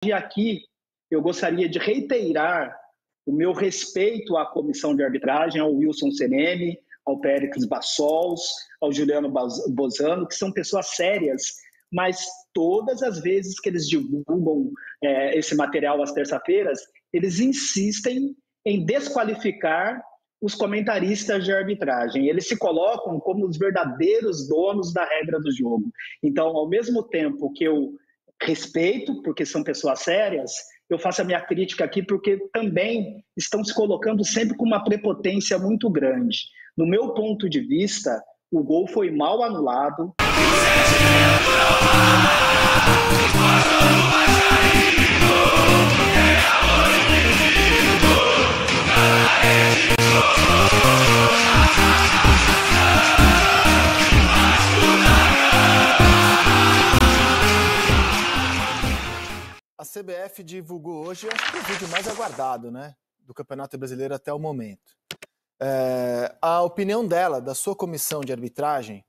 E aqui eu gostaria de reiterar o meu respeito à comissão de arbitragem, ao Wilson Seneme, ao Péricles Bassols, ao Juliano Bozano, que são pessoas sérias, mas todas as vezes que eles divulgam esse material às terças-feiras, eles insistem em desqualificar os comentaristas de arbitragem. Eles se colocam como os verdadeiros donos da regra do jogo. Então, ao mesmo tempo que eu respeito, porque são pessoas sérias, eu faço a minha crítica aqui porque também estão se colocando sempre com uma prepotência muito grande. No meu ponto de vista, o gol foi mal anulado. A CBF divulgou hoje, acho que é o vídeo mais aguardado, né, do Campeonato Brasileiro até o momento. A opinião dela, da sua comissão de arbitragem,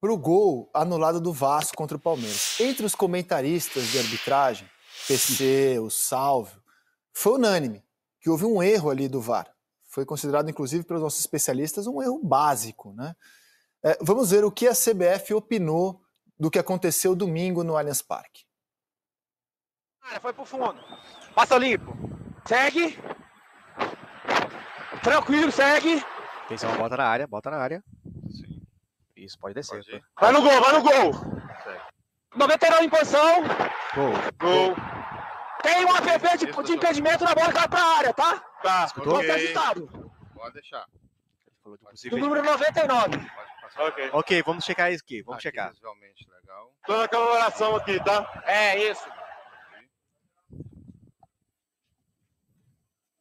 para o gol anulado do Vasco contra o Palmeiras. Entre os comentaristas de arbitragem, PC, o Salvio, foi unânime que houve um erro ali do VAR. Foi considerado, inclusive, pelos nossos especialistas, um erro básico, né? Vamos ver o que a CBF opinou do que aconteceu domingo no Allianz Parque. Foi pro fundo. Passa limpo. Segue. Tranquilo, segue. Atenção, bota na área, bota na área. Sim. Isso, pode descer. Pode vai no gol, vai no gol. Segue. 99 em posição. Gol. Tem um APP de impedimento na bola que vai pra área, tá? Tá. Pode deixar. Do número 99. Ok, vamos checar isso aqui. Vamos checar. Visualmente legal. Tô na comemoração aqui, tá? É, isso.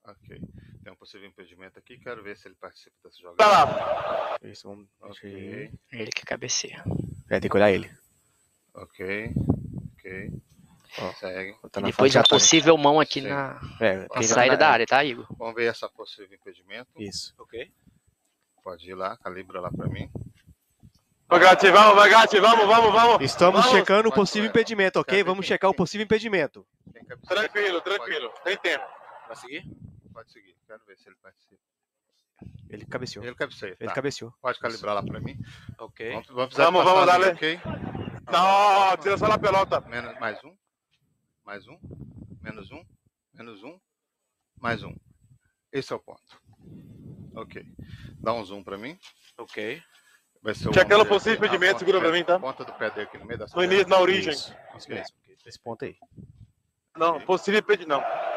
Ok. Tem um possível impedimento aqui. Quero ver se ele participa dessa jogada. Tá lá. Isso, vamos... Ok. Ele que cabeceia. Tem que olhar ele. Ok. Segue. E depois uma possível mão aqui na saída da área, tá, Igor? Vamos ver essa possível impedimento. Isso. Ok. Pode ir lá, calibra lá pra mim. Vai, Gatti, vamos. Estamos checando o possível impedimento, ok? Vamos checar o possível impedimento. Tranquilo. Tem tempo. Vai seguir? Pode seguir. Quero ver se ele participa. Ele cabeceou. Ele cabeceia. Ele cabeceou. Pode calibrar lá pra mim. Ok. Vamos dar, ok? Não, tira só na pelota. Mais um. Menos um. Mais um. Esse é o ponto. Ok. Dá um zoom pra mim. Ok. Vai ser checa o possível impedimento, segura pra mim, tá? Ponta do pé dele aqui no meio da no início, na origem. Isso mesmo. Esse ponto aí. Não, possível impedimento não.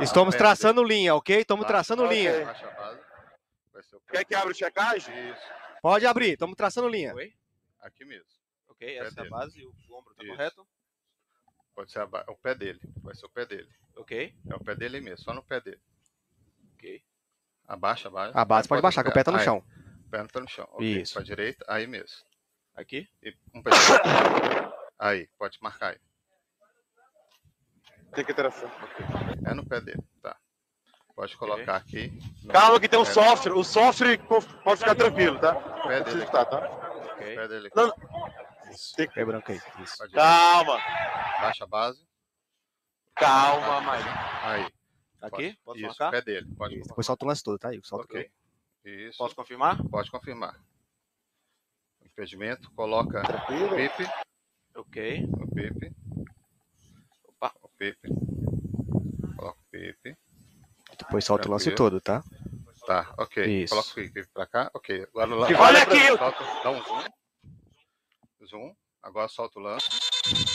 Estamos traçando linha, ok? Estamos traçando linha. Baixa a base. Quer que abra a checagem? Isso. Pode abrir, estamos traçando linha. Oi? Aqui mesmo. Ok, essa é a base, o ombro tá correto. Pode ser o pé dele. Vai ser o pé dele. Ok. É o pé dele aí mesmo, só no pé dele. Ok. Abaixa a base. A base pode baixar, que o pé tá no chão. O pé não tá no chão. Ok, Isso. pra direita, aí mesmo. Aqui? E um pé aí, pode marcar aí. Tem que interação. Okay. É no pé dele, tá. Pode colocar aqui. Calma que tem um software. O software pode ficar tranquilo, tá? O pé dele aqui. Tá? Okay. O pé dele aqui. Não. Isso. Pé branco aí. Isso. Calma. Baixa a base. Calma, mais. Aí. Aqui? Pode marcar? O pé dele. Pode. Depois solta o lance todo, tá? Aí, solta ok. Isso. Posso confirmar? Pode confirmar. O impedimento, coloca o Pepe. Ok. O Pepe. Opa. O Pepe. Coloca o Pepe. Depois solta o lance todo, tá? Tá, ok. Isso. Coloca o Pepe pra cá. Ok. Agora lá. Olha aqui! Dá um zoom. Zoom. Agora solta o lance.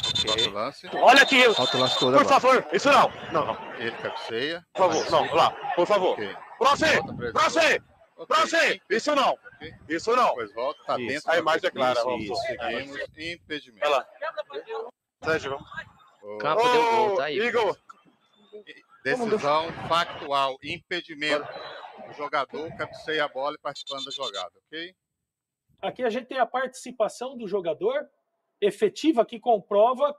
Ok. Solta o lance. Olha aqui! Solta o lance todo Por agora. favor, isso não. Não. Ele cabeceia. Por favor, não, lá, por favor. Ok. Pra você! Isso não! Okay. Isso não! Depois volta, tá Isso. dentro. A imagem é clara, Isso. Seguimos. Impedimento. Olha lá. Sérgio, vamos. Campo deu gol, tá aí. Igor! Decisão factual. Impedimento. O jogador cabeceia a bola e participando da jogada, ok? Aqui a gente tem a participação do jogador efetiva que comprova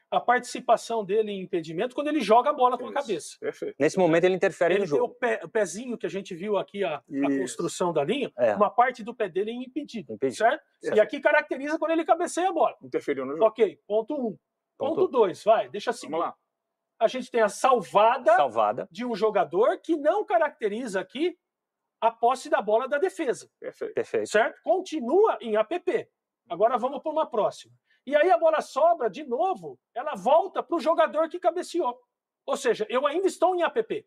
a participação dele em impedimento quando ele joga a bola com a cabeça. Perfeito. Nesse momento ele interfere Ele no tem jogo. o pezinho que a gente viu aqui, a construção da linha, É. uma parte do pé dele é impedido, Impedido. certo? E aqui caracteriza quando ele cabeceia a bola. Interferiu no jogo. Ok, ponto 1. Ponto 2, vai, deixa assim. Vamos lá. a gente tem a salvada de um jogador que não caracteriza aqui a posse da bola da defesa. Perfeito. Certo? Continua em APP. Agora vamos para uma próxima. E aí a bola sobra, de novo, ela volta para o jogador que cabeceou. Ou seja, eu ainda estou em APP,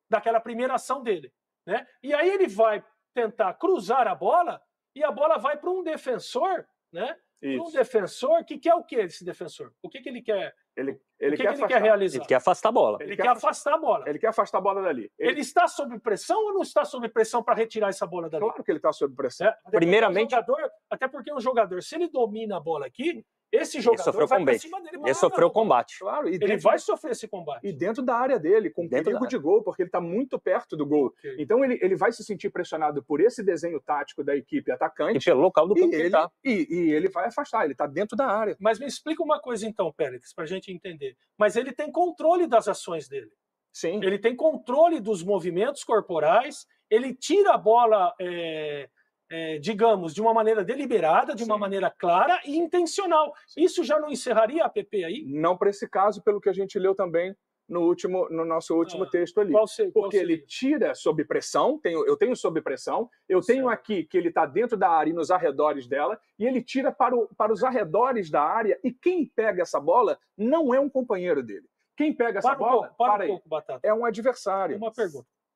daquela primeira ação dele. Né? E aí ele vai tentar cruzar a bola e a bola vai para um defensor, né? Um defensor que quer o que esse defensor? O que ele quer? Ele quer realizar? Ele quer afastar a bola. Ele quer afastar a bola. Ele quer afastar a bola dali. Ele está sob pressão ou não está sob pressão para retirar essa bola dali? Claro que ele está sob pressão. Primeiramente, até porque um jogador, se ele domina a bola aqui, esse jogador vai para cima dele. Ele sofreu combate. Claro, ele vai sofrer esse combate. E dentro da área dele, com perigo de gol, porque ele está muito perto do gol. Okay. Então ele vai se sentir pressionado por esse desenho tático da equipe atacante. E pelo local do campo que ele está. E ele vai afastar, ele está dentro da área. Mas me explica uma coisa então, Pérez, para a gente entender. Mas ele tem controle das ações dele. Sim. Ele tem controle dos movimentos corporais, ele tira a bola... digamos, de uma maneira deliberada, de uma maneira clara e intencional. Isso já não encerraria a APP aí? Não para esse caso, pelo que a gente leu também no nosso último texto ali. Porque ele tira sob pressão, eu tenho sob pressão, eu tenho aqui que ele está dentro da área e nos arredores dela, e ele tira para os arredores da área, e quem pega essa bola não é um companheiro dele. Quem pega essa bola é um adversário.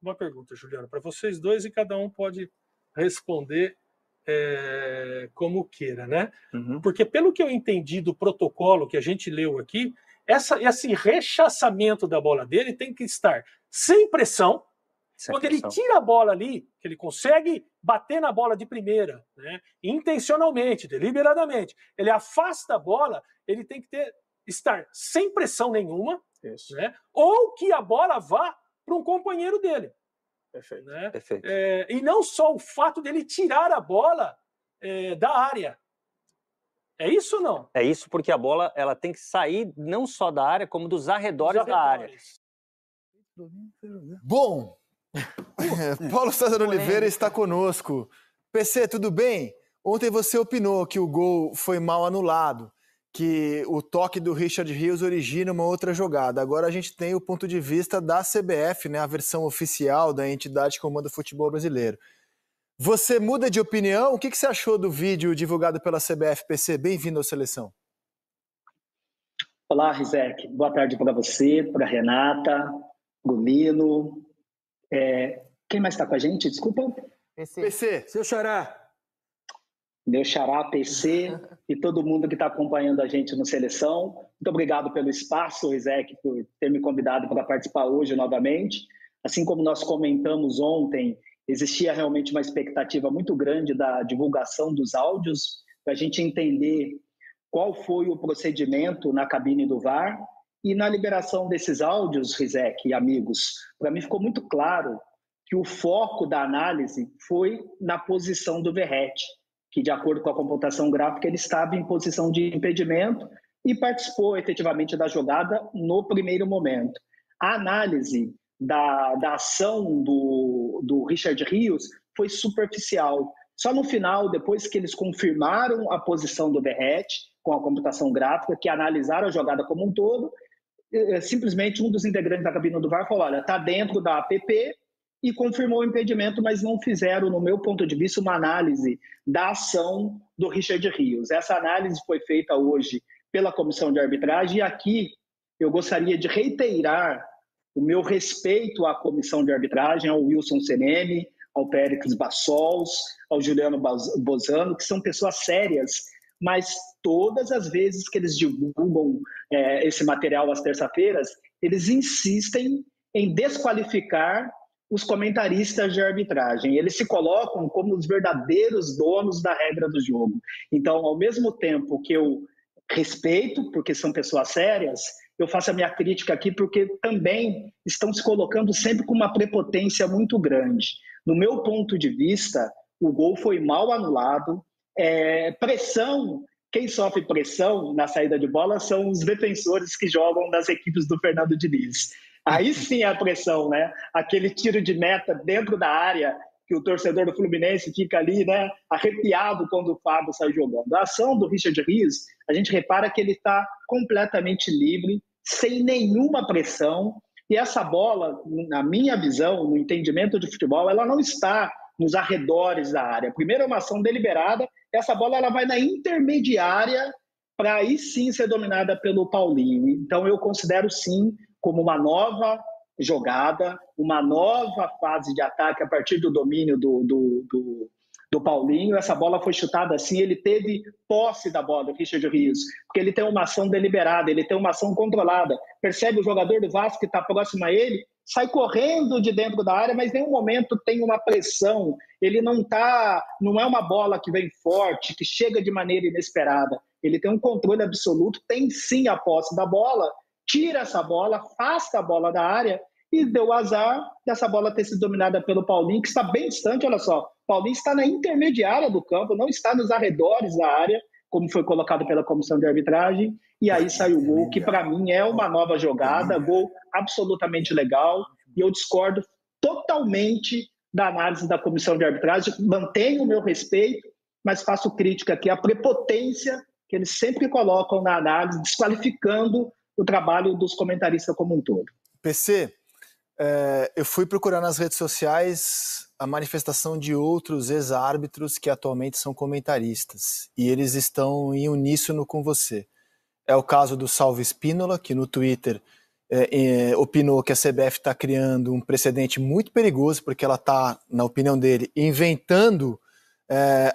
Uma pergunta, Juliano, para vocês dois, e cada um pode responder como queira, né? Porque pelo que eu entendi do protocolo que a gente leu aqui, esse rechaçamento da bola dele tem que estar sem pressão. Quando ele tira a bola ali, que ele consegue bater na bola de primeira, né? Intencionalmente, deliberadamente, ele afasta a bola, ele tem que estar sem pressão nenhuma, né? Ou que a bola vá para um companheiro dele. Perfeito. Né? E não só o fato dele tirar a bola da área. É isso ou não? É isso, porque a bola ela tem que sair não só da área, como dos arredores da área. Bom, Paulo César Oliveira está conosco. PC, tudo bem? Ontem você opinou que o gol foi mal anulado, que o toque do Richard Rios origina uma outra jogada. Agora a gente tem o ponto de vista da CBF, né, a versão oficial da entidade que comanda o futebol brasileiro. Você muda de opinião? O que você achou do vídeo divulgado pela CBF, PC? Bem-vindo à Seleção. Olá, Rizek. Boa tarde para você, para Renata, Gulino. Quem mais está com a gente? Desculpa. PC. Seu xará. Meu xará, PC e todo mundo que está acompanhando a gente no Seleção. Muito obrigado pelo espaço, Rizek, por ter me convidado para participar hoje novamente. Assim como nós comentamos ontem, existia realmente uma expectativa muito grande da divulgação dos áudios, para a gente entender qual foi o procedimento na cabine do VAR e na liberação desses áudios, Rizek e amigos. Para mim ficou muito claro que o foco da análise foi na posição do Verratti, que, de acordo com a computação gráfica, ele estava em posição de impedimento e participou efetivamente da jogada no primeiro momento. A análise da ação do Richard Rios foi superficial. Só no final, depois que eles confirmaram a posição do Verratti com a computação gráfica, que analisaram a jogada como um todo, simplesmente um dos integrantes da cabine do VAR falou, olha, está dentro da APP, e confirmou o impedimento, mas não fizeram, no meu ponto de vista, uma análise da ação do Richard Rios. Essa análise foi feita hoje pela comissão de arbitragem, e aqui eu gostaria de reiterar o meu respeito à comissão de arbitragem, ao Wilson Seneme, ao Péricles Bassols, ao Juliano Bozano, que são pessoas sérias, mas todas as vezes que eles divulgam esse material às terças-feiras, eles insistem em desqualificar os comentaristas de arbitragem. Eles se colocam como os verdadeiros donos da regra do jogo. Então, ao mesmo tempo que eu respeito, porque são pessoas sérias, eu faço a minha crítica aqui porque também estão se colocando sempre com uma prepotência muito grande. No meu ponto de vista, o gol foi mal anulado. Pressão, quem sofre pressão na saída de bola são os defensores que jogam das equipes do Fernando Diniz. Aí sim é a pressão, né? Aquele tiro de meta dentro da área que o torcedor do Fluminense fica ali, né, arrepiado quando o Fábio sai jogando. A ação do Richard Rios, a gente repara que ele está completamente livre sem nenhuma pressão. E essa bola, na minha visão, no entendimento de futebol, ela não está nos arredores da área. Primeiro é uma ação deliberada, essa bola ela vai na intermediária para aí sim ser dominada pelo Paulinho. Então eu considero sim como uma nova jogada, uma nova fase de ataque a partir do domínio do Paulinho. Essa bola foi chutada assim, ele teve posse da bola, o Richard Rios, porque ele tem uma ação deliberada, ele tem uma ação controlada. Percebe o jogador do Vasco que está próximo a ele, sai correndo de dentro da área, mas em nenhum momento tem uma pressão. Ele não é uma bola que vem forte, que chega de maneira inesperada. Ele tem um controle absoluto, tem sim a posse da bola, tira essa bola, afasta a bola da área e deu o azar dessa bola ter sido dominada pelo Paulinho, que está bem distante, olha só. Paulinho está na intermediária do campo, não está nos arredores da área, como foi colocado pela comissão de arbitragem, e aí sai o gol, que para mim é uma nova jogada, gol absolutamente legal, e eu discordo totalmente da análise da comissão de arbitragem, mantenho o meu respeito, mas faço crítica aqui à prepotência que eles sempre colocam na análise, desqualificando o trabalho dos comentaristas como um todo. PC, eu fui procurar nas redes sociais a manifestação de outros ex-árbitros que atualmente são comentaristas, e eles estão em uníssono com você. É o caso do Salvo Spínola, que no Twitter opinou que a CBF está criando um precedente muito perigoso, porque ela está, na opinião dele, inventando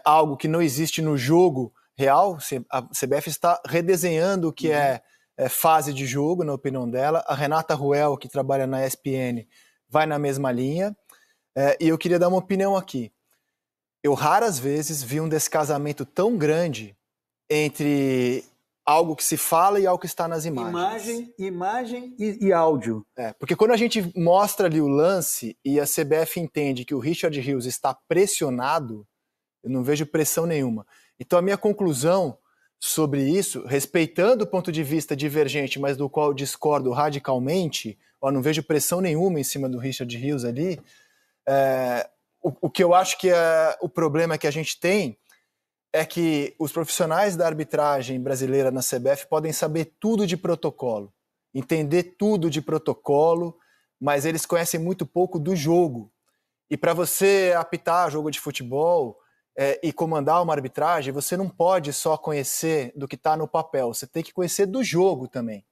algo que não existe no jogo real. A CBF está redesenhando o que é fase de jogo, na opinião dela. A Renata Ruel, que trabalha na ESPN, vai na mesma linha. E eu queria dar uma opinião aqui. Eu raras vezes vi um descasamento tão grande entre algo que se fala e algo que está nas imagens. Imagem e áudio. Porque quando a gente mostra ali o lance e a CBF entende que o Richard Rios está pressionado, eu não vejo pressão nenhuma. Então a minha conclusão sobre isso, respeitando o ponto de vista divergente, mas do qual eu discordo radicalmente, eu não vejo pressão nenhuma em cima do Richard Rios ali, o que eu acho que o problema que a gente tem é que os profissionais da arbitragem brasileira na CBF podem saber tudo de protocolo, entender tudo de protocolo, mas eles conhecem muito pouco do jogo. E para você apitar jogo de futebol e comandar uma arbitragem, você não pode só conhecer do que está no papel, você tem que conhecer do jogo também.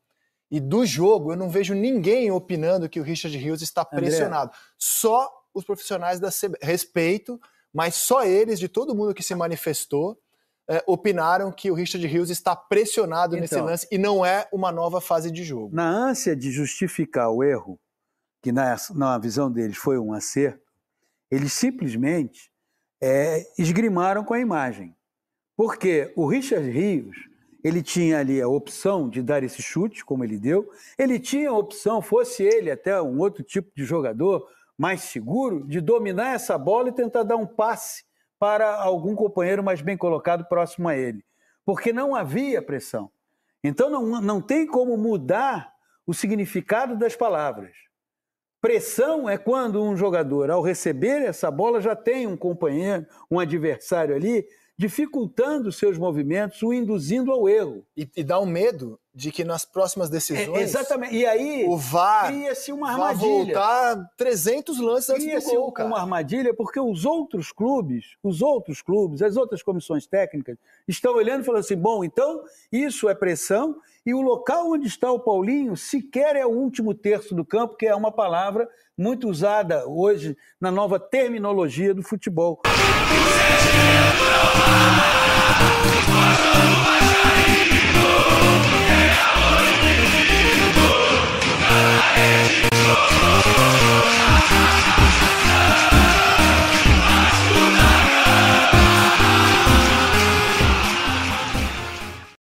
E do jogo eu não vejo ninguém opinando que o Richard Rios está pressionado. André. Só os profissionais da CBF, respeito, mas só eles, de todo mundo que se manifestou, opinaram que o Richard Rios está pressionado nesse lance e não é uma nova fase de jogo. Na ânsia de justificar o erro, que na visão deles foi um acerto, eles simplesmente esgrimaram com a imagem. Porque o Richard Rios, ele tinha ali a opção de dar esse chute, como ele deu, ele tinha a opção, fosse ele até um outro tipo de jogador, mais seguro, de dominar essa bola e tentar dar um passe para algum companheiro mais bem colocado próximo a ele. Porque não havia pressão. Então não tem como mudar o significado das palavras. Pressão é quando um jogador, ao receber essa bola, já tem um companheiro, um adversário ali, dificultando seus movimentos, o induzindo ao erro. E dá um medo de que nas próximas decisões exatamente. E aí, o VAR cria-se uma vai armadilha. voltar 300 lances antes do gol, cara. Uma armadilha, porque os outros clubes, as outras comissões técnicas, estão olhando e falando assim, bom, então isso é pressão, e o local onde está o Paulinho sequer é o último terço do campo, que é uma palavra muito usada hoje na nova terminologia do futebol.